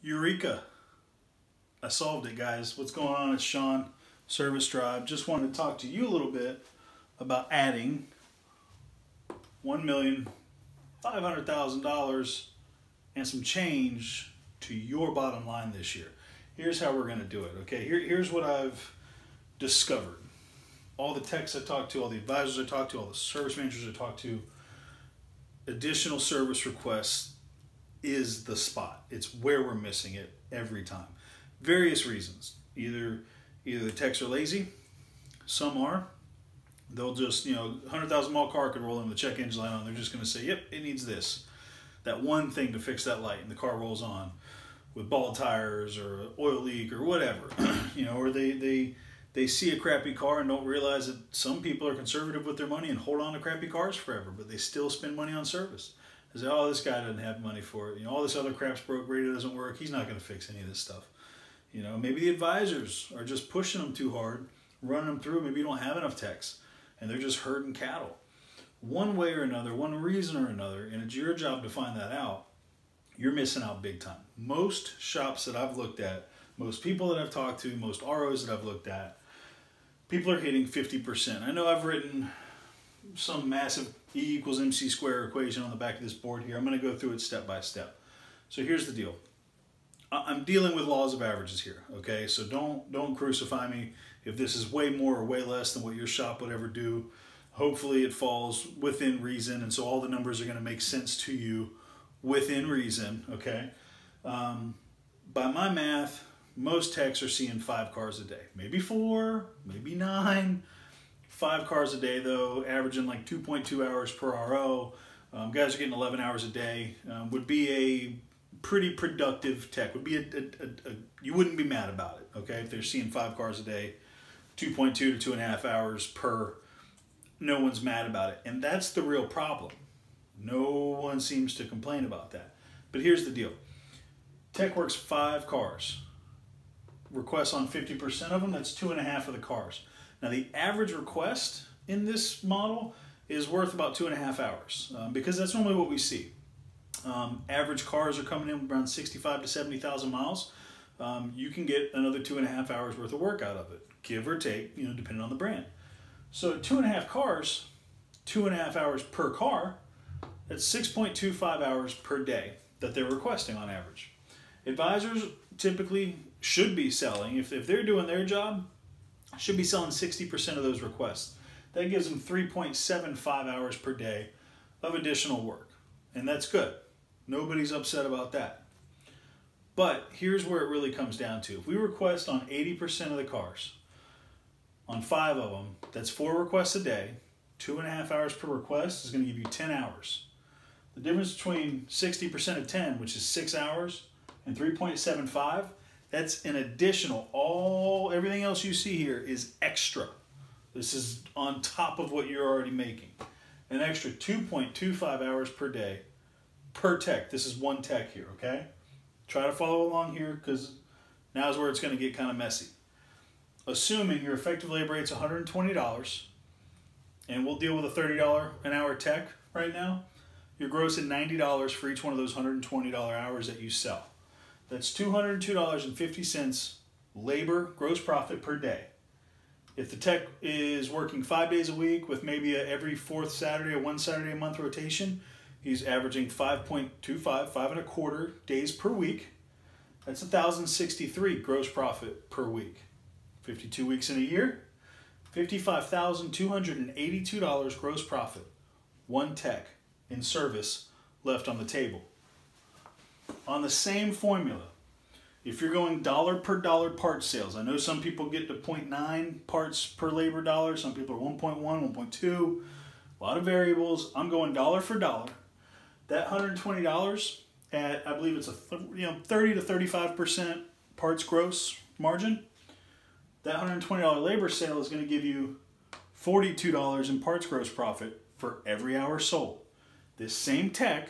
Eureka! I solved it, guys. What's going on? It's Sean, Service Drive. Just wanted to talk to you a little bit about adding $1,500,000 and some change to your bottom line this year. Here's how we're going to do it, okay? Here's what I've discovered. All the techs I talked to, all the advisors I talked to, all the service managers I talked to, additional service requests is the spot. It's where we're missing it every time. Various reasons. Either the techs are lazy, some are. They'll just, 100,000 mile car could roll in with the check engine light on. They're just going to say, yep, it needs this. That one thing to fix that light, and the car rolls on with bald tires or an oil leak or whatever. Or they see a crappy car and don't realize that some people are conservative with their money and hold on to crappy cars forever, but they still spend money on service. They say, oh, this guy doesn't have money for it. All this other crap's broke, radio doesn't work. He's not going to fix any of this stuff. Maybe the advisors are just pushing them too hard, running them through. Maybe you don't have enough techs, and they're just herding cattle. One way or another, one reason or another, and it's your job to find that out, you're missing out big time. Most shops that I've looked at, most people that I've talked to, most ROs that I've looked at, people are hitting 50%. I know I've written some massive E equals MC square equation on the back of this board here. I'm going to go through it step by step. So here's the deal. I'm dealing with laws of averages here, okay? So don't crucify me if this is way more or way less than what your shop would ever do. Hopefully it falls within reason, and so all the numbers are going to make sense to you within reason, okay? By my math, most techs are seeing 5 cars a day. Maybe 4, maybe 9. 5 cars a day, though, averaging like 2.2 hours per RO. Guys are getting 11 hours a day. Would be a pretty productive tech. Would be you wouldn't be mad about it, okay? If they're seeing 5 cars a day, 2.2 to 2.5 hours per, no one's mad about it. And that's the real problem. No one seems to complain about that. But here's the deal. Tech works 5 cars. Requests on 50% of them, that's 2.5 of the cars. Now the average request in this model is worth about 2.5 hours because that's normally what we see. Average cars are coming in around 65 to 70,000 miles. You can get another 2.5 hours worth of work out of it, give or take, depending on the brand. So 2.5 cars, 2.5 hours per car, that's 6.25 hours per day that they're requesting on average. Advisors typically should be selling, if they're doing their job, should be selling 60% of those requests. That gives them 3.75 hours per day of additional work. And that's good. Nobody's upset about that. But here's where it really comes down to. If we request on 80% of the cars, on 5 of them, that's 4 requests a day. 2.5 hours per request is going to give you 10 hours. The difference between 60% of 10, which is 6 hours, and 3.75, that's an additional, everything else you see here is extra. This is on top of what you're already making. An extra 2.25 hours per day per tech. This is one tech here, okay? Try to follow along here because now's where it's going to get kind of messy. Assuming your effective labor rate's $120, and we'll deal with a $30 an hour tech right now, you're grossing $90 for each one of those $120 hours that you sell. That's $202.50 labor gross profit per day. If the tech is working 5 days a week with maybe every 4th Saturday or 1 Saturday a month rotation, he's averaging 5.25, 5.25 days per week. That's $1,063 gross profit per week. 52 weeks in a year, $55,282 gross profit. One tech in service left on the table. On the same formula, if you're going dollar per dollar parts sales, I know some people get to 0.9 parts per labor dollar, some people are 1.1, 1.2, a lot of variables. I'm going dollar for dollar. That $120 at, I believe it's a 30 to 35% parts gross margin, that $120 labor sale is going to give you $42 in parts gross profit for every hour sold. This same tech,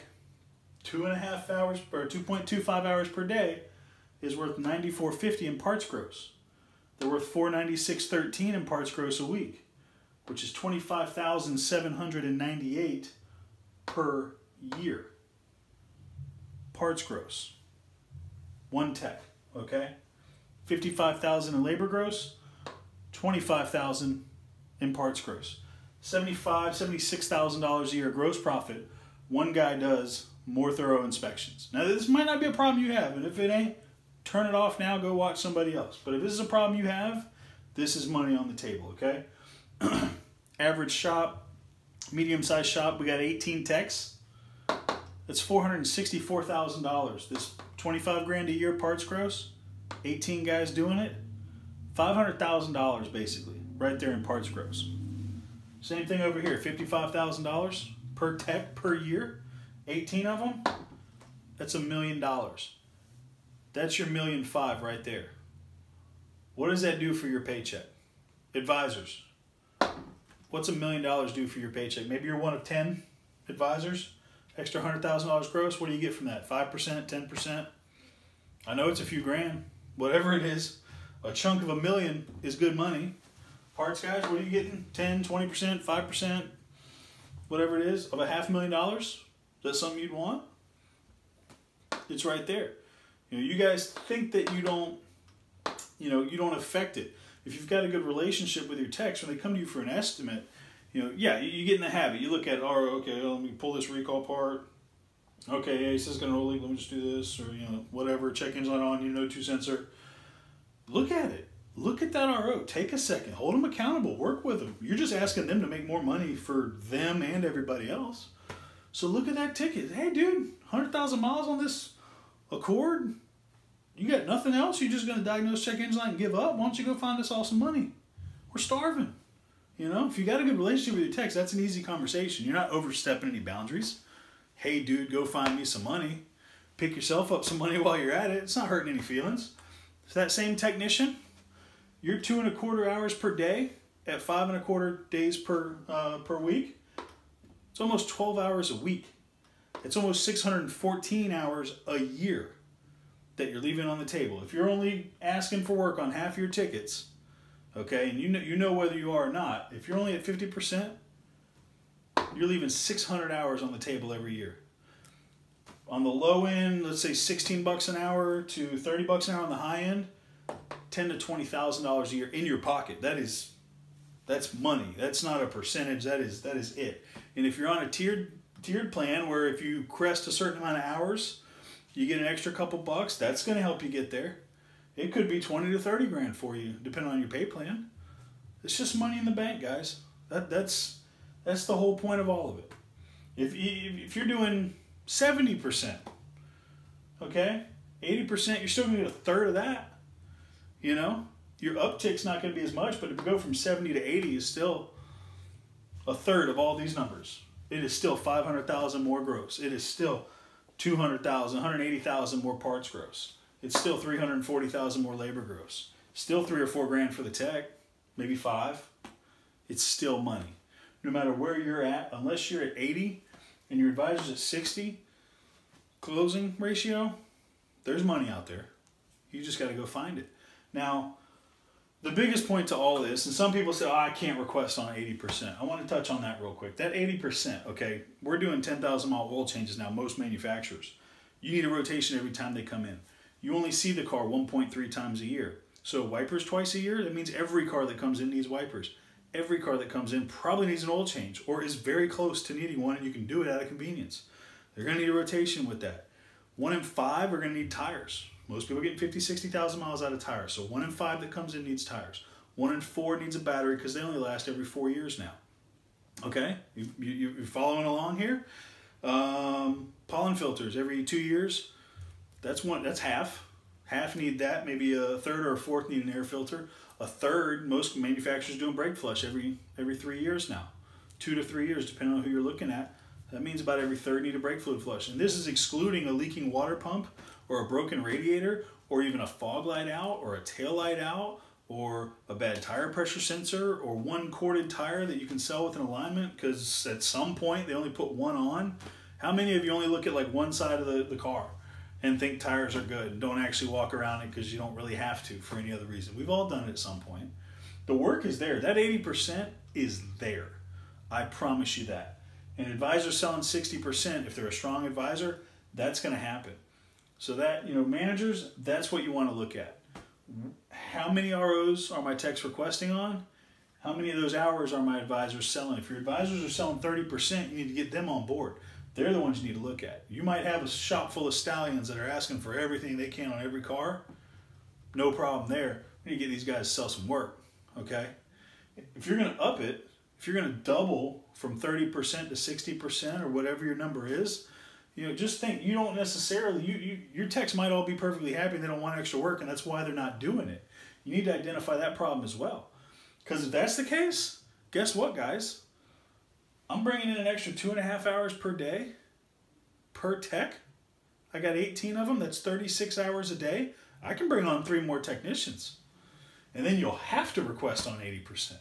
2.5 hours or 2.25 hours per day, is worth $94.50 in parts gross. They're worth $496.13 in parts gross a week, which is $25,798 per year. Parts gross. One tech, okay? 55,000 in labor gross, 25,000 in parts gross. $75,000, $76,000 a year gross profit. One guy does more thorough inspections. Now this might not be a problem you have, and if it ain't, turn it off now, go watch somebody else. But if this is a problem you have, this is money on the table, okay? Average shop, medium-sized shop, we got 18 techs. That's $464,000. This 25 grand a year parts gross, 18 guys doing it, $500,000 basically, right there in parts gross. Same thing over here, $55,000 per tech per year, 18 of them, that's $1 million. That's your $1.5 million right there. What does that do for your paycheck? Advisors, what's $1 million do for your paycheck? Maybe you're one of 10 advisors, extra $100,000 gross. What do you get from that? 5%, 10%? I know it's a few grand. Whatever it is, a chunk of $1 million is good money. Parts guys, what are you getting? 10, 20%, 5%, whatever it is, of a $500,000? Is that something you'd want? It's right there. You know, you guys think that you don't affect it. If you've got a good relationship with your techs, when they come to you for an estimate, you know, yeah, you get in the habit. You look at, oh, okay, let me pull this recall part. Okay, Ace is going to roll leak, let me just do this, or, you know, whatever, check engine's light on, you know, 2 sensor. Look at it. Look at that RO. Take a second. Hold them accountable. Work with them. You're just asking them to make more money for them and everybody else. So look at that ticket. Hey, dude, 100,000 miles on this Accord? You got nothing else? You're just going to diagnose, check engine light, and give up? Why don't you go find us all some money? We're starving. You know, if you got a good relationship with your techs, that's an easy conversation. You're not overstepping any boundaries. Hey, dude, go find me some money. Pick yourself up some money while you're at it. It's not hurting any feelings. So that same technician, you're 2.25 hours per day at 5.25 days per week. It's almost 12 hours a week. It's almost 614 hours a year that you're leaving on the table. If you're only asking for work on half your tickets, okay, and you know whether you are or not, if you're only at 50%, you're leaving 600 hours on the table every year. On the low end, let's say $16 an hour to $30 an hour on the high end, $10,000 to $20,000 a year in your pocket. That's money. That's not a percentage. That is it. And if you're on a tiered plan where if you crest a certain amount of hours, you get an extra couple bucks, that's going to help you get there. It could be 20 to 30 grand for you, depending on your pay plan. It's just money in the bank, guys. That's the whole point of all of it. If you're doing 70%, okay, 80%, you're still going to get a third of that. You know, your uptick's not going to be as much, but if you go from 70 to 80 is still a third of all these numbers. It is still 500,000 more gross. It is still 200,000, 180,000 more parts gross. It's still 340,000 more labor gross. Still 3 or 4 grand for the tech, maybe 5. It's still money. No matter where you're at, unless you're at 80 and your advisor's at 60 closing ratio, there's money out there. You just got to go find it. Now, the biggest point to all this, and some people say, oh, I can't request on 80%. I want to touch on that real quick. That 80%, okay, we're doing 10,000 mile oil changes now, most manufacturers. You need a rotation every time they come in. You only see the car 1.3 times a year. So wipers twice a year, that means every car that comes in needs wipers. Every car that comes in probably needs an oil change or is very close to needing one, and you can do it out of convenience. They're going to need a rotation with that. 1 in 5 are going to need tires. Most people are getting 50, 60,000 miles out of tires. So 1 in 5 that comes in needs tires. 1 in 4 needs a battery because they only last every 4 years now. Okay, you're following along here? Pollen filters every 2 years. That's half. Half need that. Maybe a third or a fourth need an air filter. A third, most manufacturers doing brake flush every 3 years now. 2 to 3 years, depending on who you're looking at. That means about every third need a brake fluid flush. And this is excluding a leaking water pump or a broken radiator or even a fog light out or a tail light out or a bad tire pressure sensor or 1 corded tire that you can sell with an alignment because at some point they only put 1 on. How many of you only look at like one side of the car and think tires are good and don't actually walk around it because you don't really have to for any other reason? We've all done it at some point. The work is there. That 80% is there. I promise you that. An advisor selling 60%, if they're a strong advisor, that's going to happen. So that, managers, that's what you want to look at. How many ROs are my techs requesting on? How many of those hours are my advisors selling? If your advisors are selling 30%, you need to get them on board. They're the ones you need to look at. You might have a shop full of stallions that are asking for everything they can on every car. No problem there. We need to get these guys to sell some work, okay? If you're going to up it, if you're going to double from 30% to 60% or whatever your number is, just think, you don't necessarily, your techs might all be perfectly happy and they don't want extra work, and that's why they're not doing it. You need to identify that problem as well. Because if that's the case, guess what, guys? I'm bringing in an extra 2.5 hours per day per tech. I got 18 of them. That's 36 hours a day. I can bring on 3 more technicians. And then you'll have to request on 80%.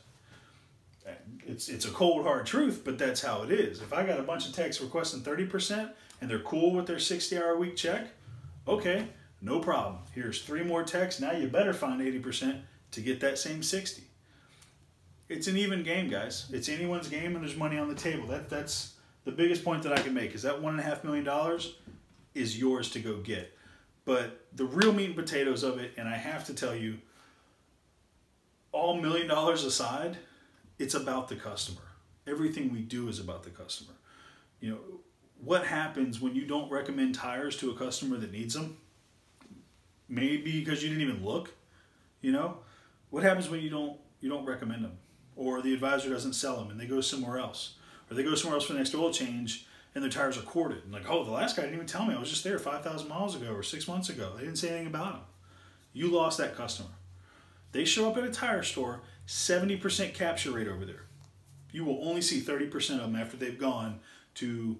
It's a cold, hard truth, but that's how it is. If I got a bunch of techs requesting 30% and they're cool with their 60-hour-a-week check, okay, no problem. Here's 3 more techs. Now you better find 80% to get that same 60. It's an even game, guys. It's anyone's game, and there's money on the table. That's the biggest point that I can make, is that $1.5 million is yours to go get. But the real meat and potatoes of it, and I have to tell you, all $1 million aside, it's about the customer. Everything we do is about the customer. What happens when you don't recommend tires to a customer that needs them? Maybe because you didn't even look. What happens when you don't recommend them, or the advisor doesn't sell them and they go somewhere else, or they go somewhere else for the next oil change and their tires are corded? And like, oh, the last guy didn't even tell me. I was just there 5,000 miles ago or 6 months ago. They didn't say anything about them. You lost that customer. They show up at a tire store, 70% capture rate over there. You will only see 30% of them after they've gone to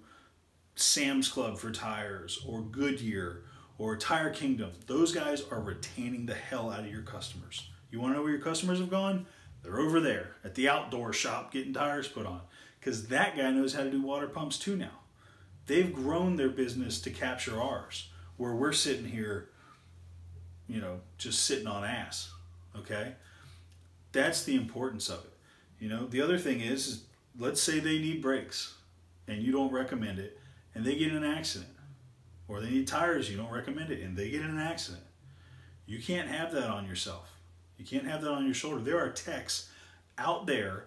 Sam's Club for tires, or Goodyear, or Tire Kingdom. Those guys are retaining the hell out of your customers. You want to know where your customers have gone? They're over there at the outdoor shop getting tires put on, because that guy knows how to do water pumps too now. They've grown their business to capture ours, where we're sitting here, just sitting on ass, okay? That's the importance of it. The other thing is, let's say they need brakes and you don't recommend it, and they get in an accident. Or they need tires, you don't recommend it, and they get in an accident. You can't have that on yourself. You can't have that on your shoulder. There are techs out there,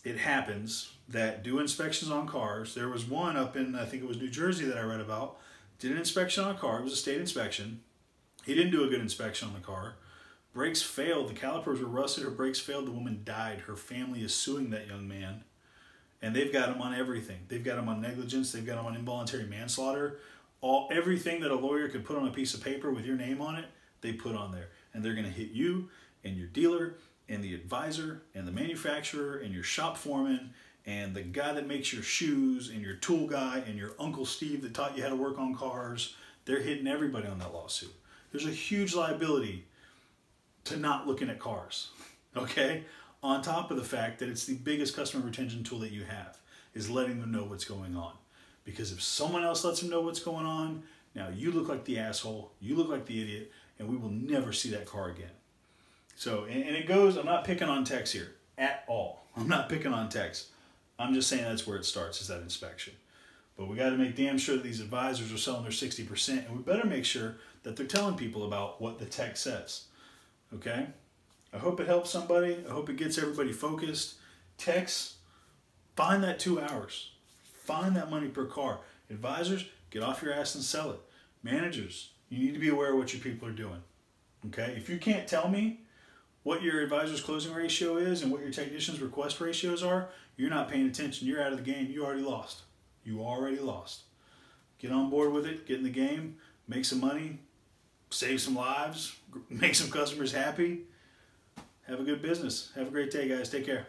it happens, that do inspections on cars. There was one up in, I think it was New Jersey, that I read about. Did an inspection on a car. It was a state inspection. He didn't do a good inspection on the car. Brakes failed. The calipers were rusted. Her brakes failed. The woman died. Her family is suing that young man. And they've got him on everything. They've got him on negligence. They've got him on involuntary manslaughter. Everything that a lawyer could put on a piece of paper with your name on it, they put on there. And they're going to hit you and your dealer and the advisor and the manufacturer and your shop foreman and the guy that makes your shoes and your tool guy and your Uncle Steve that taught you how to work on cars. They're hitting everybody on that lawsuit. There's a huge liability to not looking at cars, okay? On top of the fact that it's the biggest customer retention tool that you have, is letting them know what's going on. Because if someone else lets them know what's going on, now you look like the asshole, you look like the idiot, and we will never see that car again. So, and it goes, I'm not picking on techs here at all. I'm not picking on techs. I'm just saying that's where it starts, is that inspection. But we got to make damn sure that these advisors are selling their 60%, and we better make sure that they're telling people about what the tech says. Okay? I hope it helps somebody. I hope it gets everybody focused. Techs, find that 2 hours. Find that money per car. Advisors, get off your ass and sell it. Managers, you need to be aware of what your people are doing. Okay? If you can't tell me what your advisor's closing ratio is and what your technician's request ratios are, you're not paying attention. You're out of the game. You already lost. You already lost. Get on board with it. Get in the game. Make some money. Save some lives. Make some customers happy. Have a good business. Have a great day, guys. Take care.